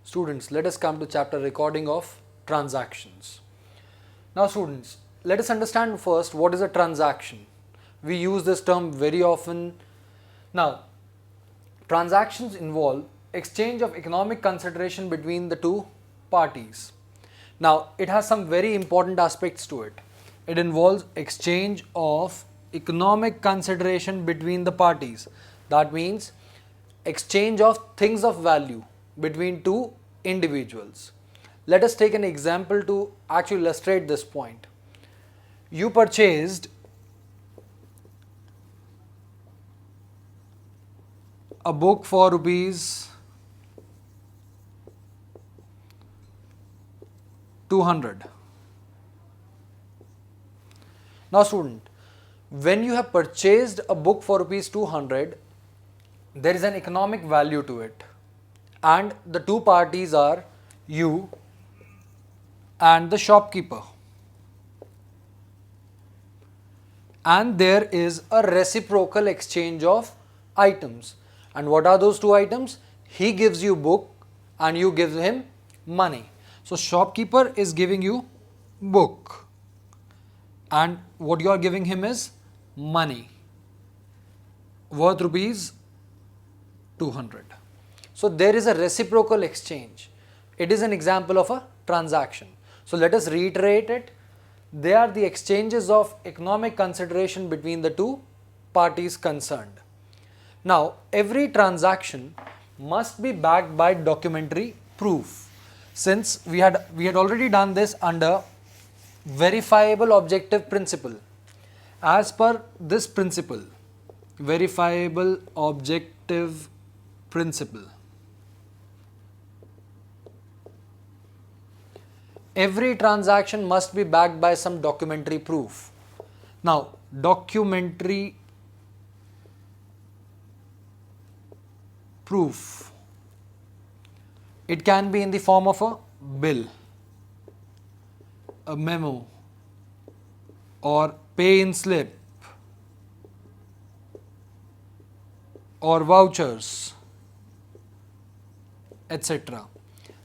Students, let us come to chapter recording of transactions. Now students, let us understand first what is a transaction. We use this term very often. Now, transactions involve exchange of economic consideration between the two parties. Now, it has some very important aspects to it. It involves exchange of economic consideration between the parties. That means exchange of things of value between two individuals. Let us take an example to actually illustrate this point. You purchased a book for rupees 200. Now student, when you have purchased a book for rupees 200, there is an economic value to it, and the two parties are you and the shopkeeper, and there is a reciprocal exchange of items. And what are those two items? He gives you book and you give him money. So shopkeeper is giving you book and what you are giving him is money worth rupees 200. So there is a reciprocal exchange. It is an example of a transaction. So let us reiterate it. They are the exchanges of economic consideration between the two parties concerned. Now, every transaction must be backed by documentary proof. Since we had already done this under verifiable objective principle. As per this principle, verifiable objective principle, every transaction must be backed by some documentary proof. Now, documentary proof, it can be in the form of a bill, a memo, or pay-in slip, or vouchers, etc.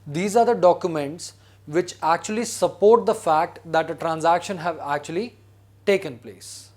These are the documents which actually support the fact that a transaction have actually taken place.